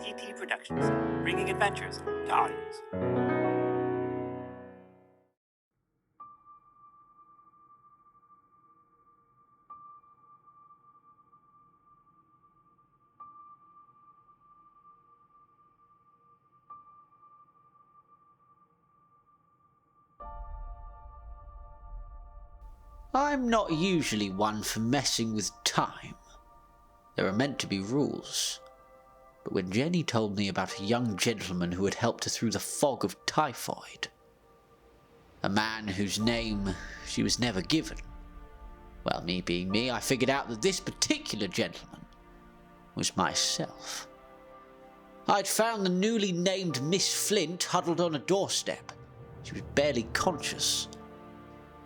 DT Productions, bringing adventures to audience. I'm not usually one for messing with time. There are meant to be rules. But when Jenny told me about a young gentleman who had helped her through the fog of typhoid, a man whose name she was never given, well, me being me, I figured out that this particular gentleman was myself. I'd found the newly named Miss Flint huddled on a doorstep. She was barely conscious.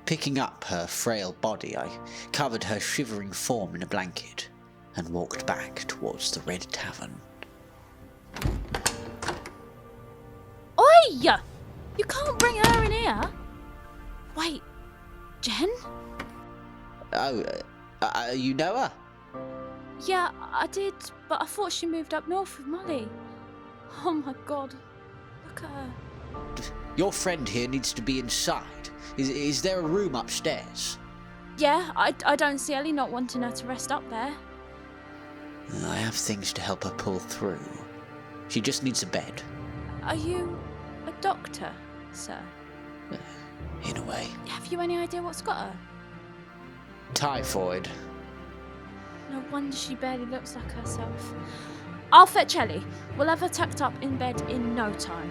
Picking up her frail body, I covered her shivering form in a blanket and walked back towards the Red Tavern. Oi! You can't bring her in here. Wait, Jen? Oh, you know her? Yeah, I did, but I thought she moved up north with Molly. Oh my god, look at her. Your friend here needs to be inside. Is there a room upstairs? Yeah, I don't see Ellie not wanting her to rest up there. I have things to help her pull through. She just needs a bed. Are you a doctor, sir? In a way. Have you any idea what's got her? Typhoid. No wonder she barely looks like herself. I'll fetch Ellie. We'll have her tucked up in bed in no time.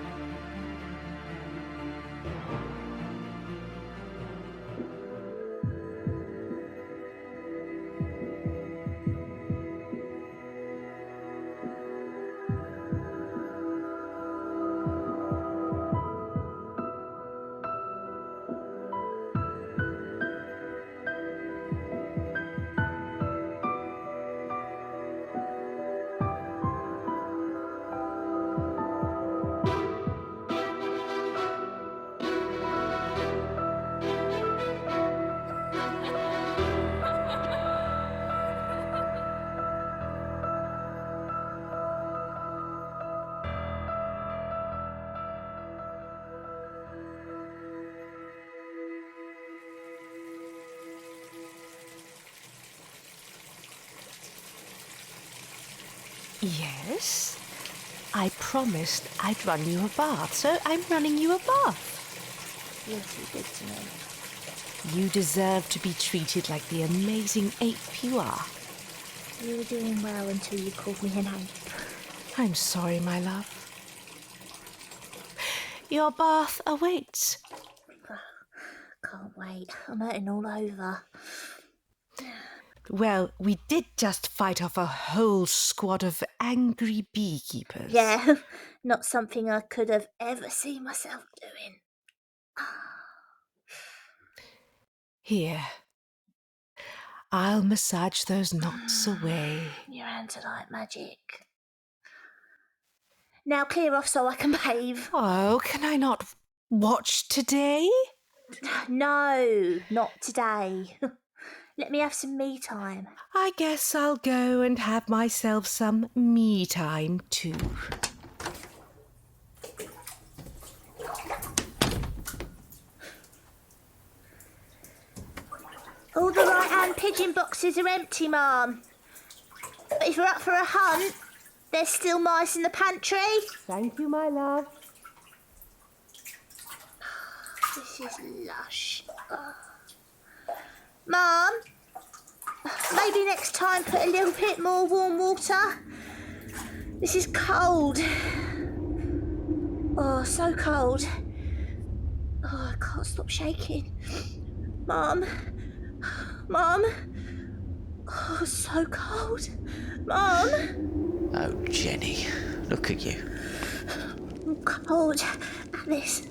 Yes? I promised I'd run you a bath, so I'm running you a bath. You're too good to me. You deserve to be treated like the amazing ape you are. You were doing well until you called me an ape. I'm sorry, my love. Your bath awaits. Can't wait. I'm hurting all over. Well, we did just fight off a whole squad of angry beekeepers. Yeah, not something I could have ever seen myself doing. Here. I'll massage those knots away. Your hands are like magic. Now clear off so I can bathe. Oh, can I not watch today? No, not today. Let me have some me time. I guess I'll go and have myself some me time too. All the right-hand pigeon boxes are empty, Mum. But if you're up for a hunt, there's still mice in the pantry. Thank you, my love. This is lush. Mum, maybe next time put a little bit more warm water. This is cold. Oh, so cold. Oh, I can't stop shaking. Mum. Oh, so cold. Mum. Oh, Jenny, look at you. I'm cold, Alice.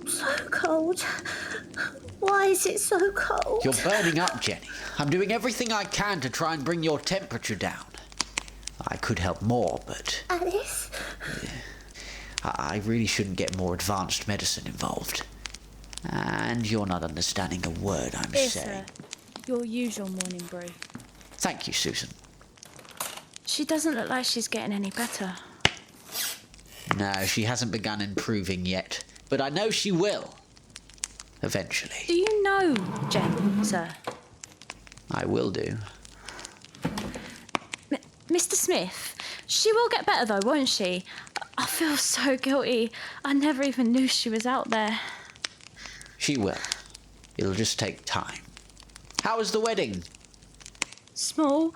So cold. Why is it so cold? You're burning up, Jenny. I'm doing everything I can to try and bring your temperature down. I could help more, but Alice? I really shouldn't get more advanced medicine involved. And you're not understanding a word I'm saying. Your usual morning brew. Thank you, Susan. She doesn't look like she's getting any better. No, she hasn't begun improving yet, but I know she will. Eventually. Do you know Jen, sir? I will do. Mr. Smith, she will get better though, won't she? I feel so guilty. I never even knew she was out there. She will. It'll just take time. How was the wedding? Small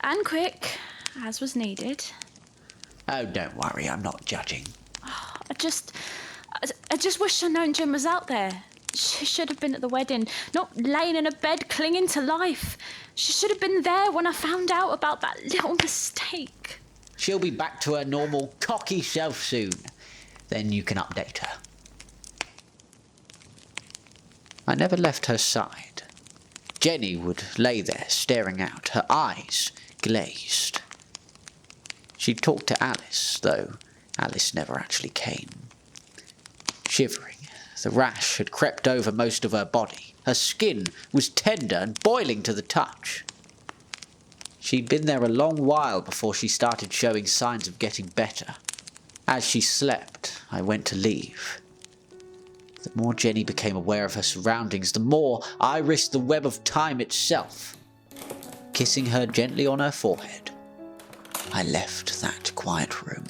and quick, as was needed. Oh, don't worry, I'm not judging. I just wish I'd known Jen was out there. She should have been at the wedding, not laying in a bed clinging to life. She should have been there when I found out about that little mistake. She'll be back to her normal cocky self soon. Then you can update her. I never left her side. Jenny would lay there staring out, her eyes glazed. She'd talk to Alice, though Alice never actually came. Shivering, the rash had crept over most of her body. Her skin was tender and boiling to the touch. She'd been there a long while before she started showing signs of getting better. As she slept, I went to leave. The more Jenny became aware of her surroundings, the more I risked the web of time itself. Kissing her gently on her forehead, I left that quiet room.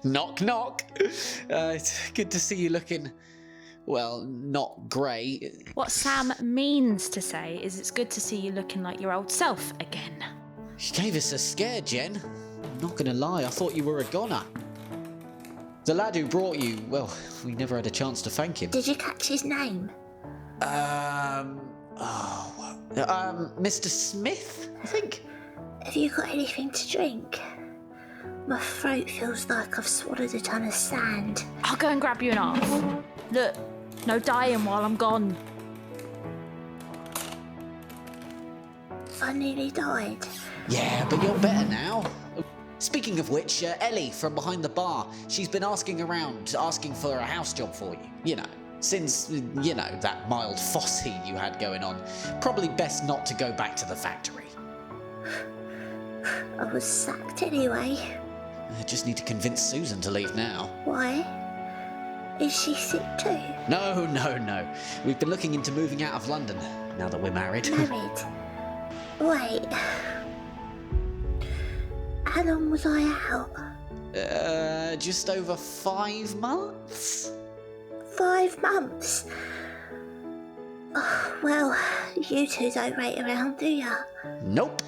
Knock, knock. It's good to see you looking, well, not grey. What Sam means to say is it's good to see you looking like your old self again. You gave us a scare, Jen. I'm not going to lie, I thought you were a goner. The lad who brought you, well, we never had a chance to thank him. Did you catch his name? Mr. Smith, I think. Have you got anything to drink? My throat feels like I've swallowed a ton of sand. I'll go and grab you an half. Look, no dying while I'm gone. I nearly died. Yeah, but you're better now. Speaking of which, Ellie from behind the bar, she's been asking around, asking for a house job for you. You know, since, that mild fossy you had going on. Probably best not to go back to the factory. I was sacked anyway. I just need to convince Susan to leave now. Why? Is she sick too? No. We've been looking into moving out of London, now that we're married. Married? Wait. How long was I out? Just over 5 months? 5 months? Oh, well, you two don't wait around, do ya? Nope.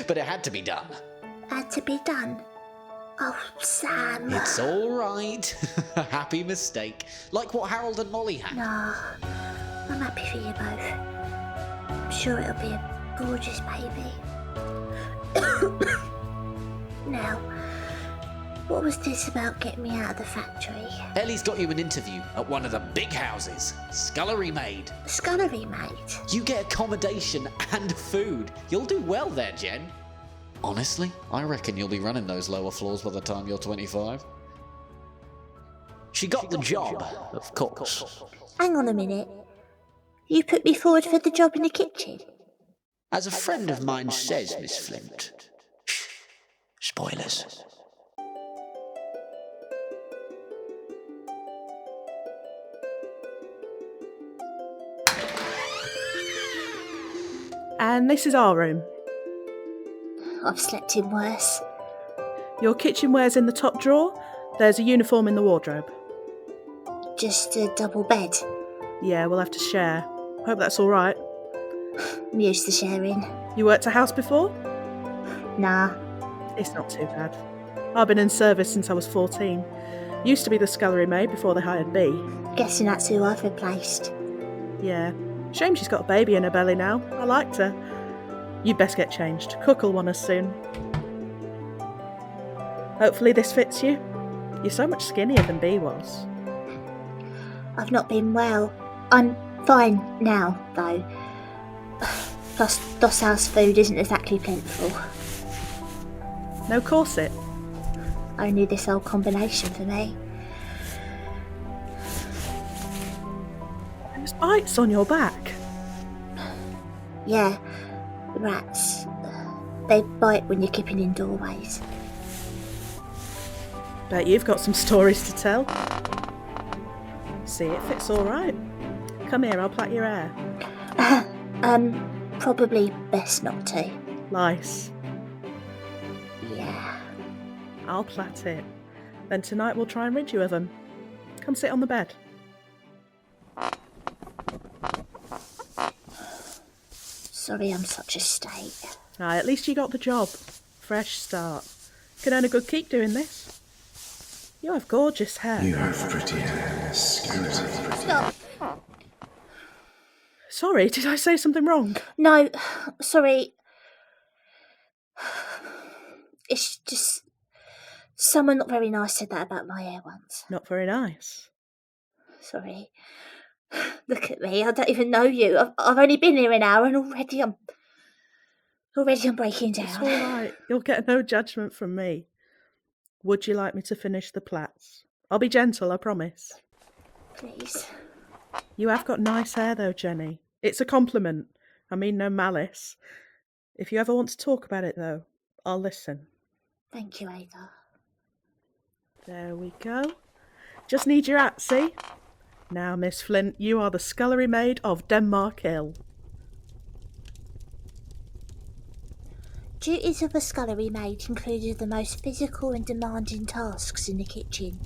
But it had to be done. Had to be done. Oh, Sam. It's all right. A happy mistake. Like what Harold and Molly had. No, I'm happy for you both. I'm sure it'll be a gorgeous baby. Now, what was this about getting me out of the factory? Ellie's got you an interview at one of the big houses. Scullery maid. Scullery maid? You get accommodation and food. You'll do well there, Jen. Honestly, I reckon you'll be running those lower floors by the time you're 25. She got the job, of course. Hang on a minute. You put me forward for the job in the kitchen? As a friend of mine says, Miss Flint. Spoilers. And this is our room. I've slept in worse. Your kitchenware's in the top drawer. There's a uniform in the wardrobe. Just a double bed. Yeah, we'll have to share. Hope that's all right. I'm used to sharing. You worked a house before? Nah. It's not too bad. I've been in service since I was 14. Used to be the scullery maid before they hired B. Guessing that's who I've replaced. Yeah. Shame she's got a baby in her belly now. I liked her. You'd best get changed. Cook'll want us soon. Hopefully this fits you. You're so much skinnier than B was. I've not been well. I'm fine now, though. Plus, Dosshouse food isn't exactly plentiful. No corset? Only this old combination for me. There's bites on your back. Yeah, rats. They bite when you're keeping in doorways. Bet you've got some stories to tell. See if it's alright. Come here, I'll plait your hair. Probably best not to. Lice. Yeah. I'll plait it. Then tonight we'll try and rid you of them. Come sit on the bed. Sorry I'm such a state. Aye, at least you got the job. Fresh start. Can earn a good keep doing this. You have gorgeous hair. You have pretty hair, Miss Skeleton. Stop. Sorry, did I say something wrong? No, sorry. It's just... Someone not very nice said that about my hair once. Not very nice. Sorry. Look at me, I don't even know you. I've only been here an hour and already I'm breaking down. It's all right. You'll get no judgment from me. Would you like me to finish the plaits? I'll be gentle, I promise. Please. You have got nice hair though, Jenny. It's a compliment. I mean no malice. If you ever want to talk about it though, I'll listen. Thank you, Ada. There we go. Just need your hat, see? Now, Miss Flint, you are the scullery maid of Denmark Hill. Duties of a scullery maid included the most physical and demanding tasks in the kitchen,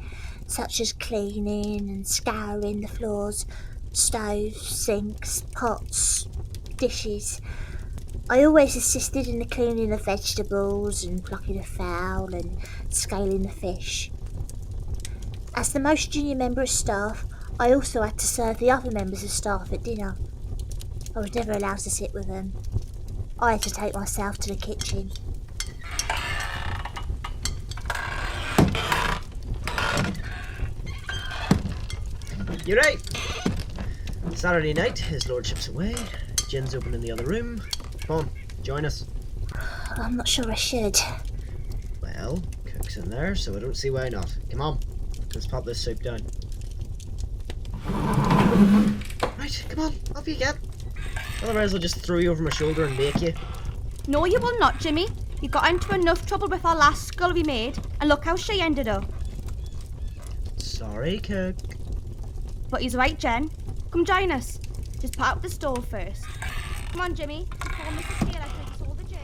such as cleaning and scouring the floors, stoves, sinks, pots, dishes. I always assisted in the cleaning of vegetables and plucking the fowl and scaling the fish. As the most junior member of staff, I also had to serve the other members of staff at dinner. I was never allowed to sit with them. I had to take myself to the kitchen. You're right. Saturday night, his lordship's away. Gin's open in the other room. Come on, join us. I'm not sure I should. Well, cook's in there, so I don't see why not. Come on, let's pop this soup down. Right, come on, off you get. Otherwise I'll just throw you over my shoulder and make you. No, you will not, Jimmy. You got into enough trouble with our last scullery maid, and look how she ended up. Sorry, cook. But he's right, Jen. Come join us. Just put out the stove first. Come on, Jimmy. Before Mrs. Taylor takes all the gin.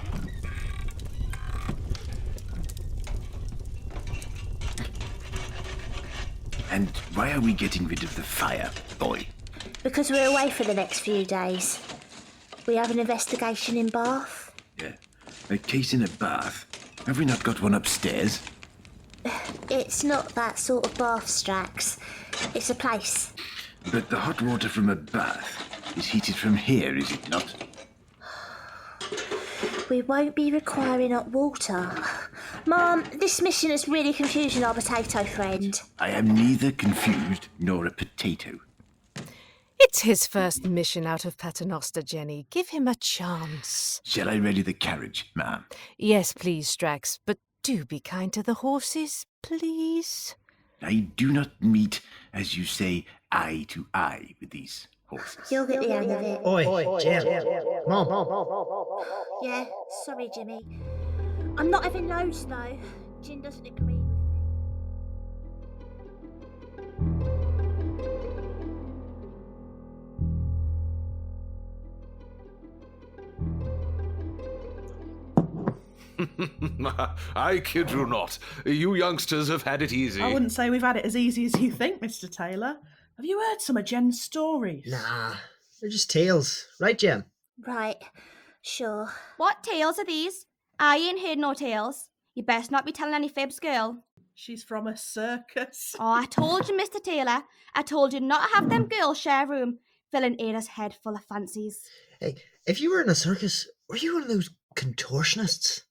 And why are we getting rid of the fire, boy? Because we're away for the next few days. We have an investigation in Bath. Yeah, a case in a bath. Have we not got one upstairs? It's not that sort of bath, Strax. It's a place. But the hot water from a bath is heated from here, is it not? We won't be requiring hot water. Mum, this mission is really confusing our potato friend. I am neither confused nor a potato. It's his first mission out of Paternoster, Jenny. Give him a chance. Shall I ready the carriage, ma'am? Yes, please, Strax, but do be kind to the horses, please. I do not meet, as you say, eye to eye with these horses. You'll get the hang of it. Oi, Jen. Come on. Yeah, sorry, Jimmy. I'm not having loads, though. Jin doesn't agree with me. I kid you not. You youngsters have had it easy. I wouldn't say we've had it as easy as you think, Mr. Taylor. Have you heard some of Jen's stories? Nah, they're just tales. Right, Jen? Right, sure. What tales are these? I ain't heard no tales. You best not be telling any fibs, girl. She's from a circus. Oh, I told you, Mr. Taylor. I told you not to have them girls share a room, filling Ada's head full of fancies. Hey, if you were in a circus, were you one of those contortionists?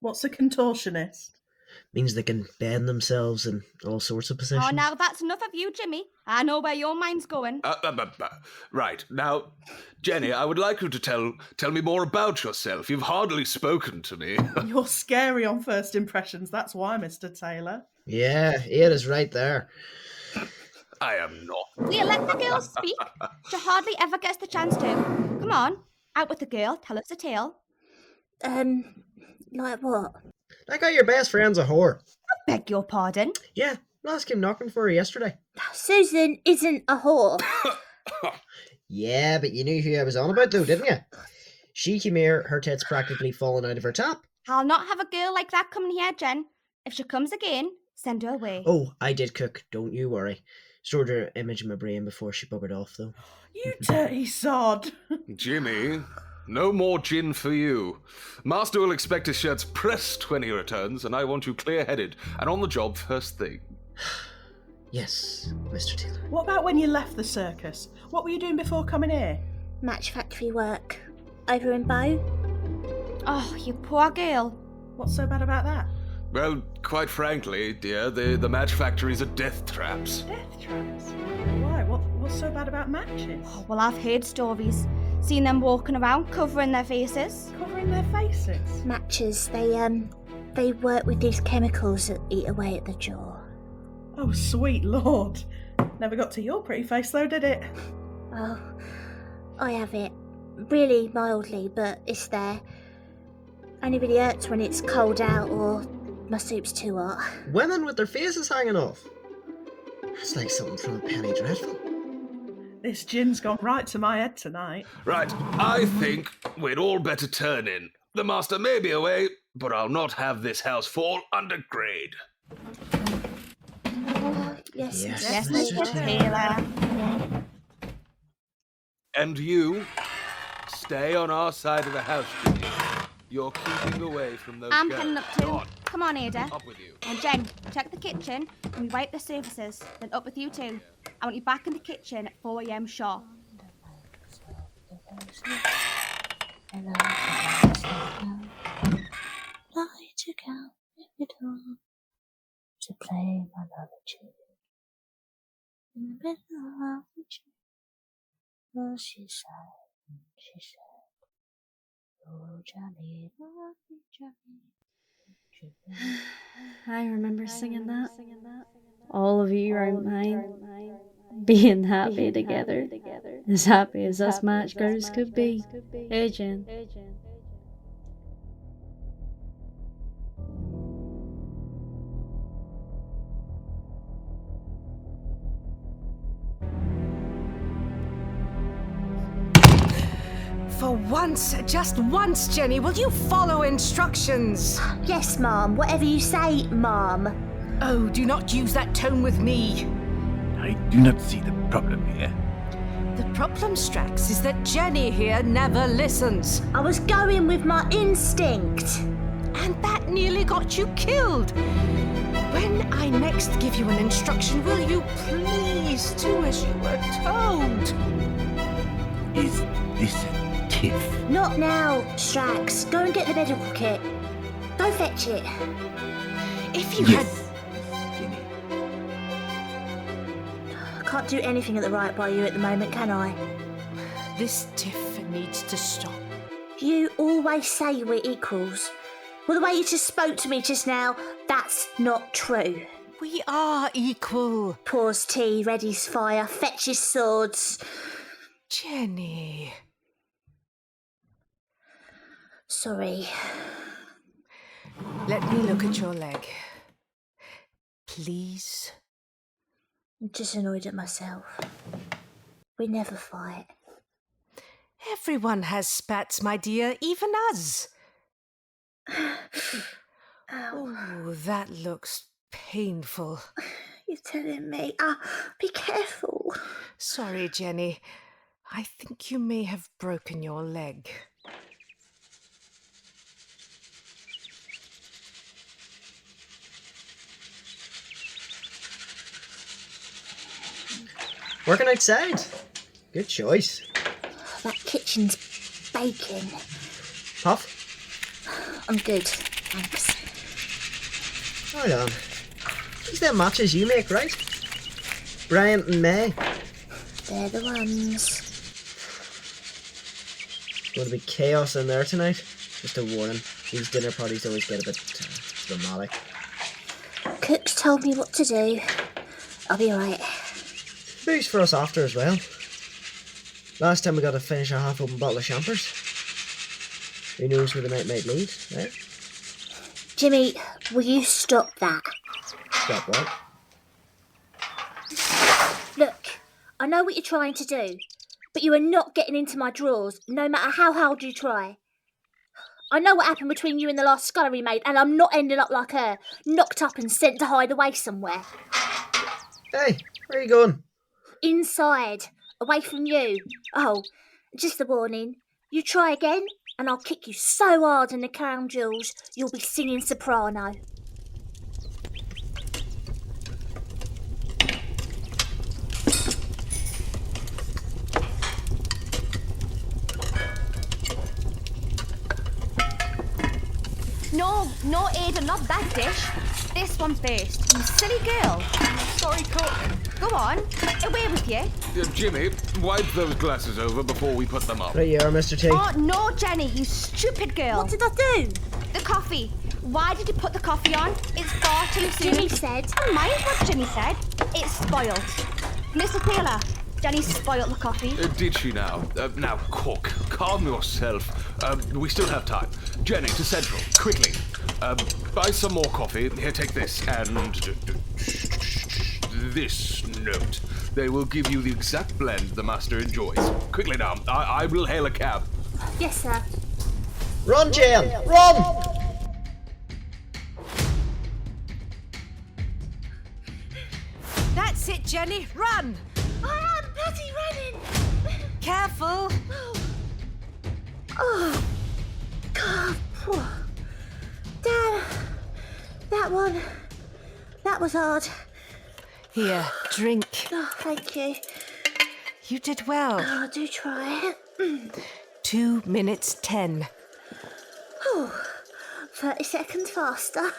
What's a contortionist? Means they can bend themselves in all sorts of positions. Oh, now that's enough of you, Jimmy. I know where your mind's going. Right, now, Jenny, I would like you to tell me more about yourself. You've hardly spoken to me. You're scary on first impressions, that's why, Mr. Taylor. Yeah, Ada's right there. I am not. We'll let the girl speak. She hardly ever gets the chance to. Come on, out with the girl. Tell us a tale. Like what? Like how your best friend's a whore. Beg your pardon? Yeah, Lass came knocking for her yesterday. Susan isn't a whore. Yeah, but you knew who I was on about though, didn't you? She came here, her tits practically falling out of her top. I'll not have a girl like that coming here, Jen. If she comes again, send her away. Oh, I did cook, don't you worry. Stored her image in my brain before she buggered off though. You dirty sod. Jimmy, no more gin for you. Master will expect his shirts pressed when he returns, and I want you clear-headed and on the job first thing. Yes, Mr. Taylor. What about when you left the circus? What were you doing before coming here? Match factory work. Over in Bow. Oh, you poor girl. What's so bad about that? Well, quite frankly, dear, the match factories are death traps. Death traps? Why? What's so bad about matches? Oh, well, I've heard stories. Seen them walking around covering their faces. Covering their faces? Matches, they work with these chemicals that eat away at the jaw. Oh, sweet lord. Never got to your pretty face though, did it? Oh, I have it. Really mildly, but it's there. Only really hurts when it's cold out or my soup's too hot. Women with their faces hanging off. That's like something from a Penny Dreadful. This gin's gone right to my head tonight. Right, I think we'd all better turn in. The master may be away, but I'll not have this house fall under grade. Yes, Yes, Mr. Taylor. And you, stay on our side of the house, Jimmy. You're keeping away from those I'm girls. heading up too. Go on. Come on, Ada. Up with you. And Jen, check the kitchen and we wipe the surfaces. Then up with you too. I want you back in the kitchen at 4 a.m. sharp. To count it all, to play my love tune. In the middle of the tune. Oh, she said, oh, Johnny, Johnny. I remember singing that. All of you around mine, being happy together, as happy as us match girls could be. Hey, Jen. For once, just once, Jenny, will you follow instructions? Yes, Mom. Whatever you say, Mom. Oh, do not use that tone with me. I do not see the problem here. The problem, Strax, is that Jenny here never listens. I was going with my instinct. And that nearly got you killed. When I next give you an instruction, will you please do as you were told? Is this a tiff? Not now, Strax. Go and get the medical kit. Go fetch it. If you Yes, Jenny. I can't do anything at the right by you at the moment, can I? This tiff needs to stop. You always say we're equals. Well, the way you just spoke to me just now, that's not true. We are equal. Pours tea, readies fire, fetches swords. Jenny. Sorry. Let me look at your leg. Please. I'm just annoyed at myself. We never fight. Everyone has spats, my dear, even us. Oh, that looks painful. You're telling me. Be careful. Sorry, Jenny. I think you may have broken your leg. Working outside. Good choice. That kitchen's baking. Puff? I'm good, thanks. Hold on. These them matches you make, right? Bryant and May. They're the ones. Going to be chaos in there tonight. Just a warning. These dinner parties always get a bit dramatic. Cook's told me what to do. I'll be alright. Booze for us after as well. Last time we got to finish a half-open bottle of champers. Who knows where the night might lead, right? Jimmy, will you stop that? Stop what? Look, I know what you're trying to do, but you are not getting into my drawers, no matter how hard you try. I know what happened between you and the last scullery maid, and I'm not ending up like her, knocked up and sent to hide away somewhere. Hey, where are you going? Inside, away from you. Oh, just a warning. You try again, and I'll kick you so hard in the crown jewels, you'll be singing soprano. No, Ada, not that dish. This one first. You silly girl. Sorry, Courtney. Go on, away with you. Jimmy, wipe those glasses over before we put them up. Right you are, Mr. T. Oh, no, Jenny, you stupid girl. What did I do? The coffee. Why did you put the coffee on? It's far too soon. Jimmy said. I mind what Jimmy said. It's spoiled. Mr. Taylor, Jenny spoiled the coffee. Did she now? Now, Cook, calm yourself. We still have time. Jenny, to Central, quickly. Buy some more coffee. Here, take this. And this note. They will give you the exact blend the master enjoys. Quickly now. I will hail a cab. Yes, sir. Run, Jen! Run! That's it, Jenny. Run! I am bloody running. Careful. Oh, God. Damn. That was hard. Here, drink. Oh, thank you. You did well. Oh, do try. 2 minutes 10. Oh, 30 seconds faster.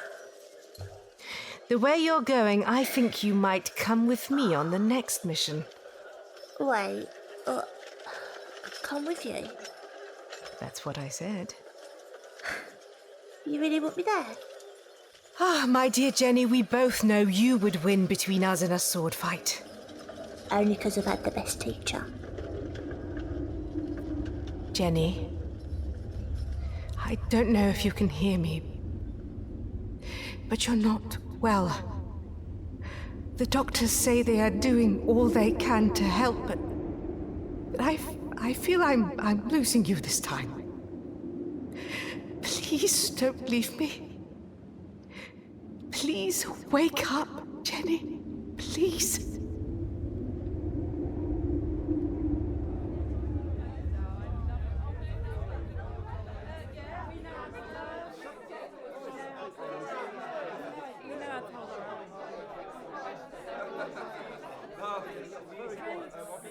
The way you're going, I think you might come with me on the next mission. Wait, come with you? That's what I said. You really want me there? Ah, my dear Jenny, we both know you would win between us in a sword fight. Only because I've had the best teacher. Jenny, I don't know if you can hear me, but you're not well. The doctors say they are doing all they can to help, but I feel I'm losing you this time. Please don't leave me. Please wake up, Jenny. Please.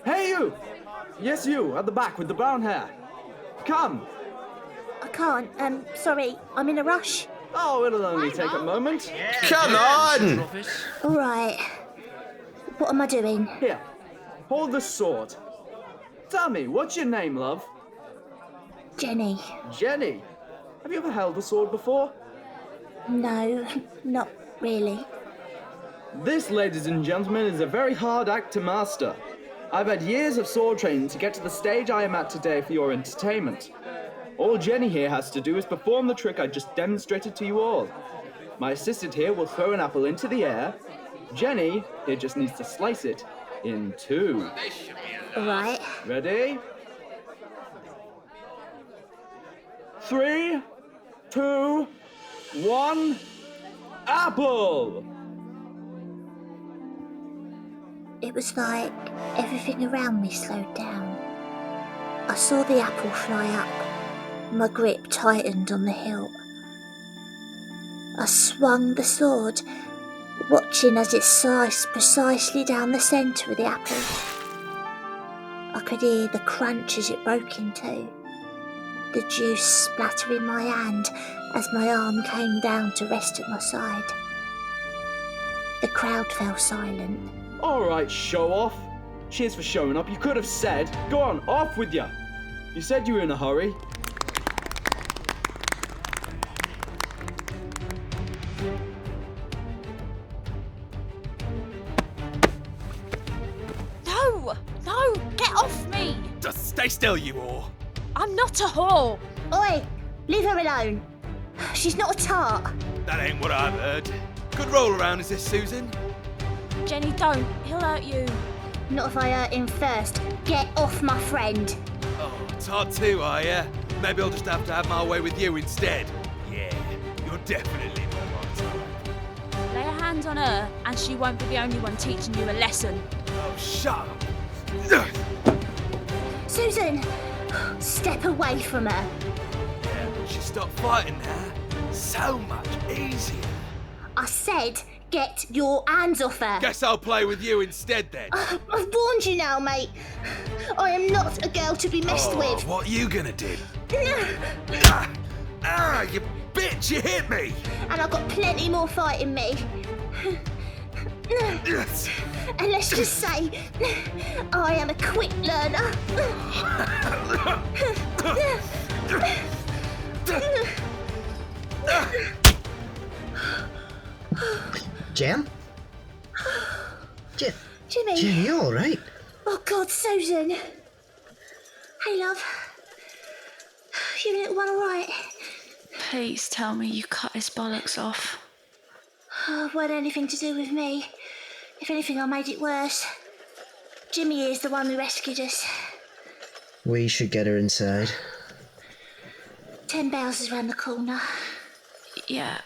Hey, you! Yes, you, at the back with the brown hair. Come! I can't. Sorry, I'm in a rush. Oh, it'll only take a moment. Come on! All right. What am I doing? Here, hold the sword. Tell me, what's your name, love? Jenny. Jenny? Have you ever held a sword before? No, not really. This, ladies and gentlemen, is a very hard act to master. I've had years of sword training to get to the stage I am at today for your entertainment. All Jenny here has to do is perform the trick I just demonstrated to you all. My assistant here will throw an apple into the air. Jenny here just needs to slice it in two. All right. Ready? 3, 2, 1, apple! It was like everything around me slowed down. I saw the apple fly up. My grip tightened on the hilt. I swung the sword, watching as it sliced precisely down the centre of the apple. I could hear the crunch as it broke in two, the juice splattering my hand as my arm came down to rest at my side. The crowd fell silent. All right, show off. Cheers for showing up. You could have said, go on, off with you. You said you were in a hurry. No, get off me! Just stay still, you whore. I'm not a whore. Oi, Leave her alone. She's not a tart. That ain't what I've heard. Good roll around, is this, Susan? Jenny, don't. He'll hurt you. Not if I hurt him first. Get off my friend. Oh, tart too, are ya? Maybe I'll just have to have my way with you instead. Yeah, you're definitely not my type. Lay a hand on her, and she won't be the only one teaching you a lesson. Oh, shut up. Susan! Step away from her. Yeah, she stopped fighting now. So much easier. I said, get your hands off her. Guess I'll play with you instead then. I've warned you now, mate. I am not a girl to be messed with. What are you gonna do? You bitch, you hit me. And I've got plenty more fight in me. And let's just say, I am a quick learner. Jen? Jimmy. Jen, you all right? Oh, God, Susan. Hey, love. You little one all right? Please tell me you cut his bollocks off. Oh, weren't anything to do with me. If anything, I made it worse. Jimmy is the one who rescued us. We should get her inside. 10 bells is round the corner. Yeah,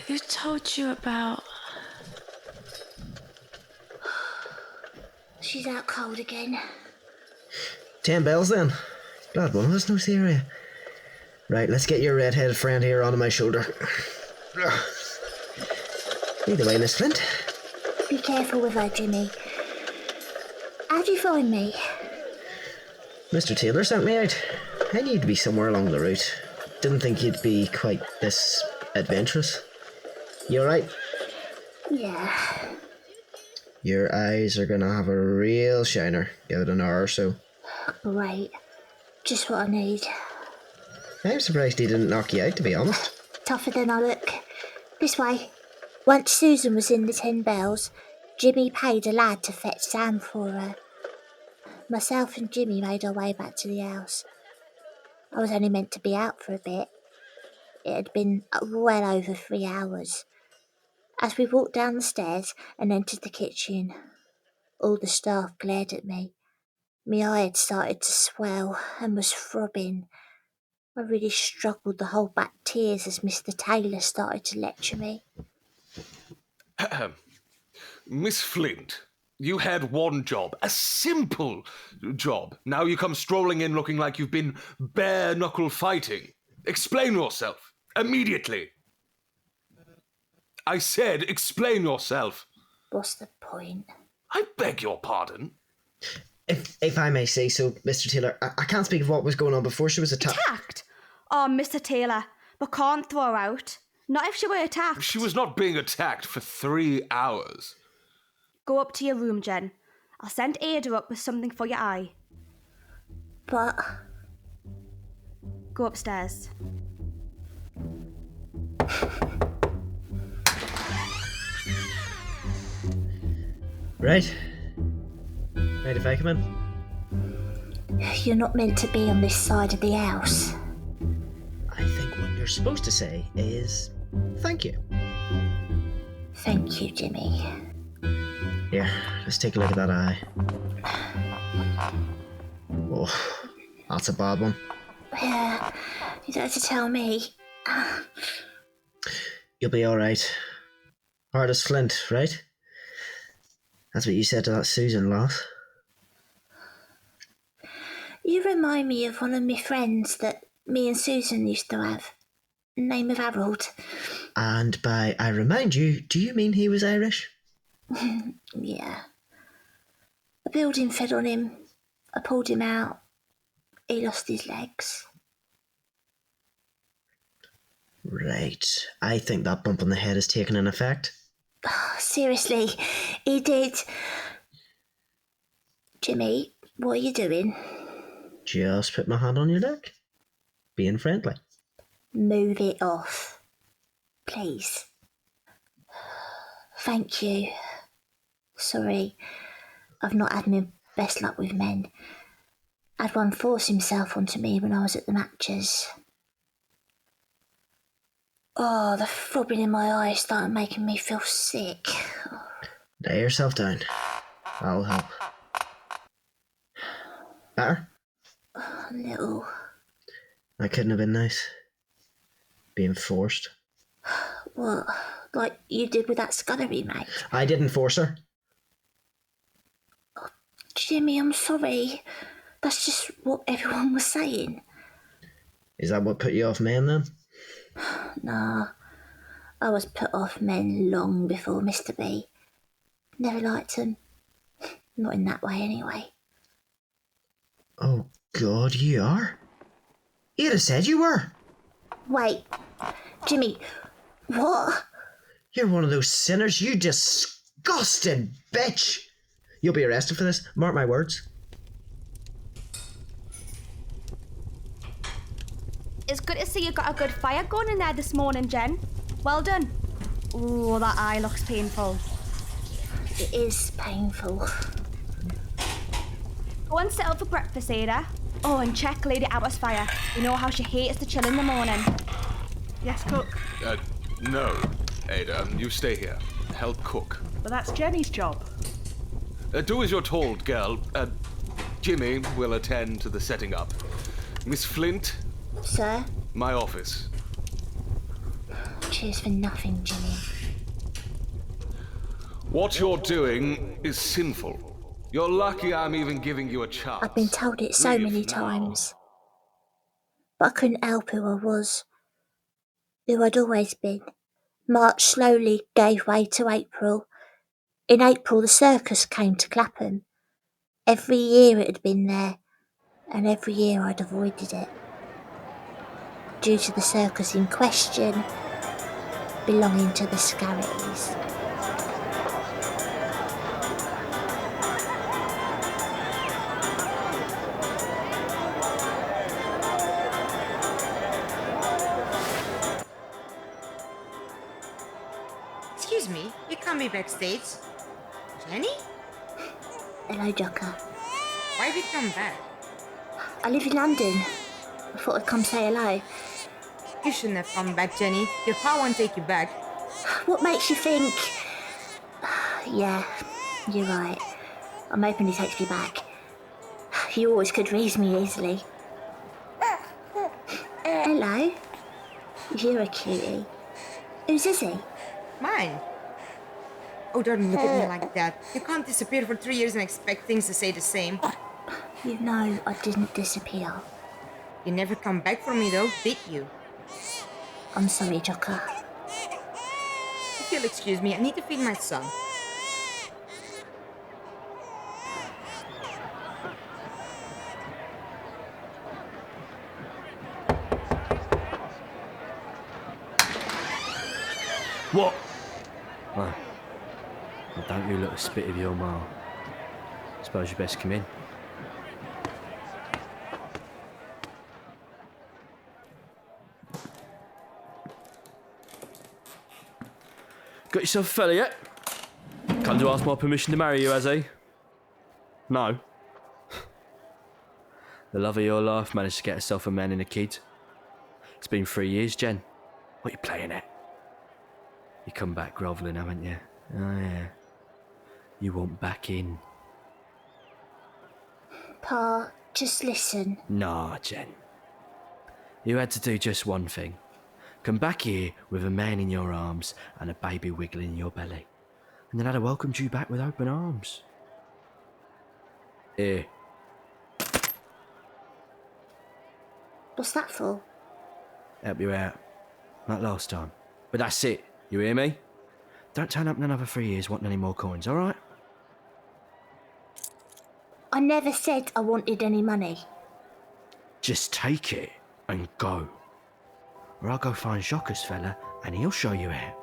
Who told you about... She's out cold again. 10 bells then. Glad one of us knows the area. Right, let's get your red-headed friend here onto my shoulder. Lead the way, Miss Flint. Be careful with her, Jimmy. How'd you find me? Mr. Taylor sent me out. I knew you'd be somewhere along the route. Didn't think you'd be quite this adventurous. You alright? Yeah. Your eyes are gonna have a real shiner. Give it an hour or so. Great. Just what I need. I'm surprised he didn't knock you out, to be honest. Tougher than I look. This way. Once Susan was in the 10 bells, Jimmy paid a lad to fetch Sam for her. Myself and Jimmy made our way back to the house. I was only meant to be out for a bit. It had been well over 3 hours. As we walked down the stairs and entered the kitchen, all the staff glared at me. My eye had started to swell and was throbbing. I really struggled to hold back tears as Mr. Taylor started to lecture me. Miss Flint, you had one job, a simple job. Now you come strolling in looking like you've been bare-knuckle fighting. Explain yourself, immediately. I said explain yourself. What's the point? I beg your pardon. If I may say so, Mr. Taylor, I can't speak of what was going on before she was attacked. Attacked? Oh, Mr. Taylor, we can't throw her out. Not if she were attacked. She was not being attacked for 3 hours. Go up to your room, Jen. I'll send Ada up with something for your eye. But... Go upstairs. Right. Right, if I come in? You're not meant to be on this side of the house. I think what you're supposed to say is thank you. Thank you, Jimmy. Here, let's take a look at that eye. Oh, that's a bad one. Yeah, you don't have to tell me. You'll be alright. Hard as flint, right? That's what you said to that Susan lass. You remind me of one of my friends that me and Susan used to have. Name of Harold. And by I remind you, do you mean he was Irish? Yeah. A building fell on him. I pulled him out. He lost his legs. Right. I think that bump on the head has taken an effect. Oh, seriously, he did. Jimmy, what are you doing? Just put my hand on your neck. Being friendly. Move it off. Please. Thank you. Sorry, I've not had my best luck with men. Had one force himself onto me when I was at the matches. Oh, the throbbing in my eyes started making me feel sick. Lay yourself down. I'll help. Better? A little. That couldn't have been nice. Being forced. What? Like you did with that scullery mate? I didn't force her. Oh, Jimmy, I'm sorry. That's just what everyone was saying. Is that what put you off men then? Nah. I was put off men long before Mr. B. Never liked them. Not in that way, anyway. Oh, God, you are? You'd have said you were. Wait. Jimmy, what? You're one of those sinners, you disgusting bitch. You'll be arrested for this, mark my words. It's good to see you got a good fire going in there this morning, Jen. Well done. Oh, that eye looks painful. It is painful. Go and sit up for breakfast, Ada. Oh, and check Lady Atmosphere. You know how she hates to chill in the morning. Yes, cook. No, Ada, you stay here. Help cook. But that's Jenny's job. Do as you're told, girl. Jimmy will attend to the setting up. Miss Flint? Sir? My office. Cheers for nothing, Jimmy. What you're doing is sinful. You're lucky I'm even giving you a chance. I've been told it so many times. But I couldn't help who I was. Who I'd always been. March slowly gave way to April. In April the circus came to Clapham. Every year it had been there, and every year I'd avoided it. Due to the circus in question belonging to the Scarries. Excuse me, you can't be backstage. Jenny? Hello, Joker. Why have you come back? I live in London. I thought I'd come say hello. You shouldn't have come back, Jenny. Your pa won't take you back. What makes you think... Yeah, you're right. I'm hoping he takes me back. You always could raise me easily. Hello. You're a cutie. Whose is he? Mine. Oh, don't look at me like that. You can't disappear for 3 years and expect things to stay the same. You know I didn't disappear. You never come back for me, though, did you? I'm sorry, Joker. If you'll excuse me, I need to feed my son. What? Well, don't you look a spit of your ma. Suppose you best come in. Got yourself a fella yet? Come to ask my permission to marry you, has he? No. The love of your life managed to get herself a man and a kid. It's been 3 years, Jen. What you playing at? You come back grovelling, haven't you? Oh, yeah. You want back in. Pa, just listen. Nah, Jen. You had to do just one thing. Come back here with a man in your arms and a baby wiggling in your belly. And then I'd have welcomed you back with open arms. Here. What's that for? Help you out. Like last time. But that's it. You hear me? Don't turn up in another 3 years wanting any more coins, alright? I never said I wanted any money. Just take it and go. Or I'll go find Joker's fella and he'll show you out.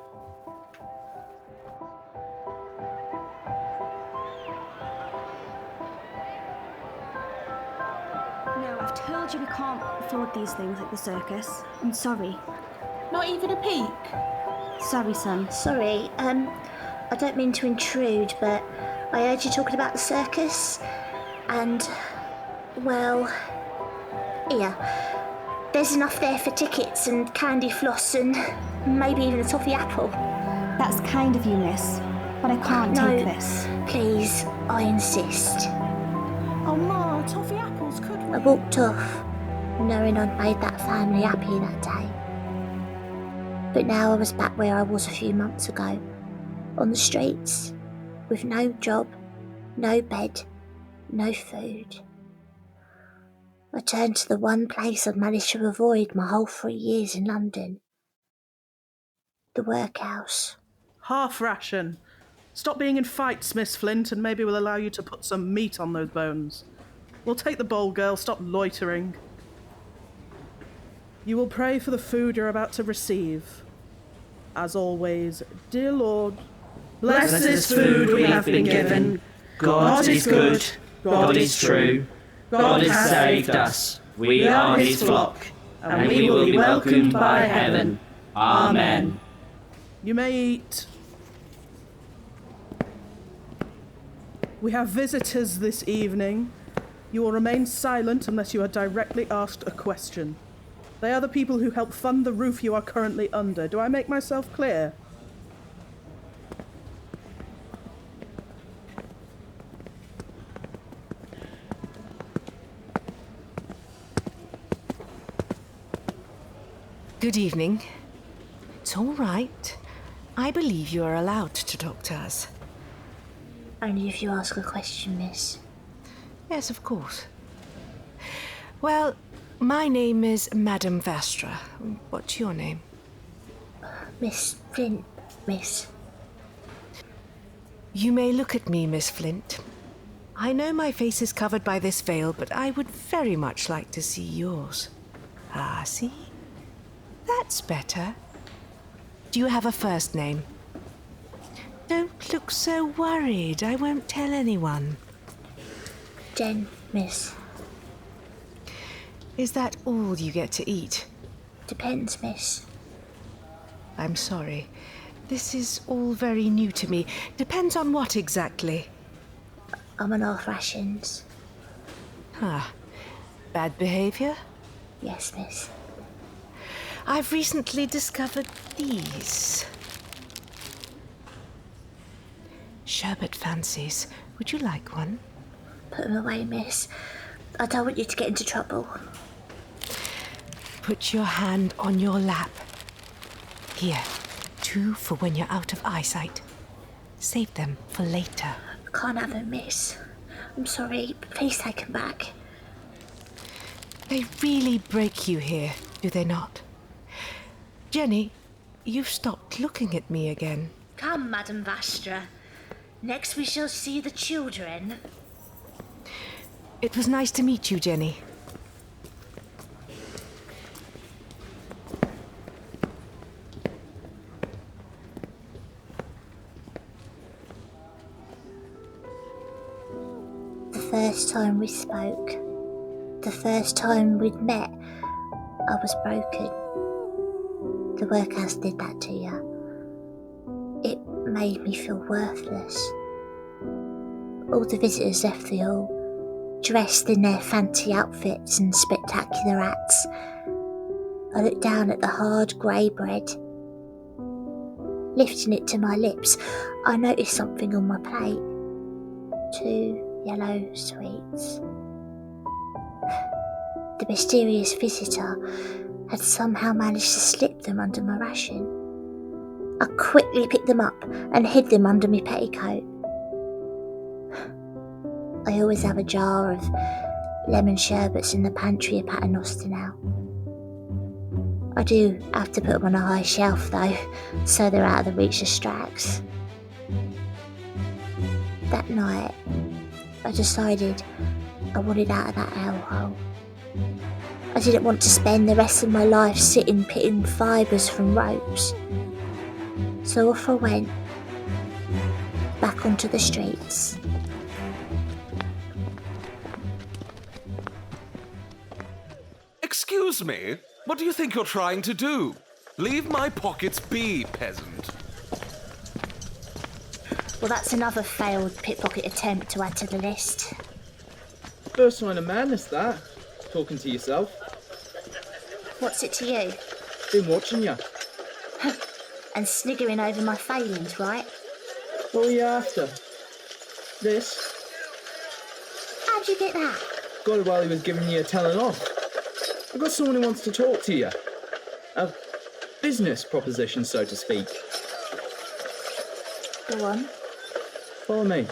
No, I've told you we can't afford these things at the circus. I'm sorry. Not even a peek? Sorry, son. Sorry, I don't mean to intrude, but I heard you talking about the circus, and Well, here. There's enough there for tickets and candy floss and maybe even a toffee apple. That's kind of you, miss, but I can't take this. Please, I insist. Oh, Ma, toffee apples, could we? I walked off, knowing I'd made that family happy that day. But now I was back where I was a few months ago, on the streets, with no job, no bed, no food. I turned to the one place I'd managed to avoid my whole 3 years in London. The workhouse. Half ration. Stop being in fights, Miss Flint, and maybe we'll allow you to put some meat on those bones. We'll take the bowl, girl. Stop loitering. You will pray for the food you're about to receive. As always, dear Lord, bless this food we have been given. God is good, God is true, God has saved us. We are his flock, and we will be welcomed by heaven. Amen. You may eat. We have visitors this evening. You will remain silent unless you are directly asked a question. They are the people who help fund the roof you are currently under. Do I make myself clear? Good evening. It's all right. I believe you are allowed to talk to us. Only if you ask a question, miss. Yes, of course. Well, my name is Madame Vastra. What's your name? Miss Flint, miss. You may look at me, Miss Flint. I know my face is covered by this veil, but I would very much like to see yours. Ah, see? That's better. Do you have a first name? Don't look so worried. I won't tell anyone. Jen, miss. Is that all you get to eat? Depends, miss. I'm sorry. This is all very new to me. Depends on what exactly? I'm on half rations. Ah, bad behaviour? Yes, miss. I've recently discovered these. Sherbet fancies. Would you like one? Put them away, miss. I don't want you to get into trouble. Put your hand on your lap. Here, 2 for when you're out of eyesight. Save them for later. I can't have them, miss. I'm sorry, but please take them back. They really break you here, do they not? Jenny, you've stopped looking at me again. Come, Madame Vastra. Next we shall see the children. It was nice to meet you, Jenny. The first time we spoke, the first time we'd met, I was broken. The workhouse did that to you. It made me feel worthless. All the visitors left the hall, dressed in their fancy outfits and spectacular hats. I looked down at the hard grey bread. Lifting it to my lips, I noticed something on my plate. 2 yellow sweets. The mysterious visitor had somehow managed to slip them under my ration. I quickly picked them up and hid them under my petticoat. I always have a jar of lemon sherbets in the pantry at Paternoster now. I do have to put them on a high shelf though, so they're out of the reach of Strax. That night, I decided I wanted out of that hellhole. I didn't want to spend the rest of my life sitting pitting fibres from ropes. So off I went, back onto the streets. Excuse me? What do you think you're trying to do? Leave my pockets be, peasant. Well, that's another failed pickpocket attempt to add to the list. First sign of madness, that. Talking to yourself. What's it to you? Been watching you. And sniggering over my failings, right? What were you after? This? How'd you get that? Got it while he was giving you a telling off. I've got someone who wants to talk to you. A business proposition, so to speak. Go on. Follow me.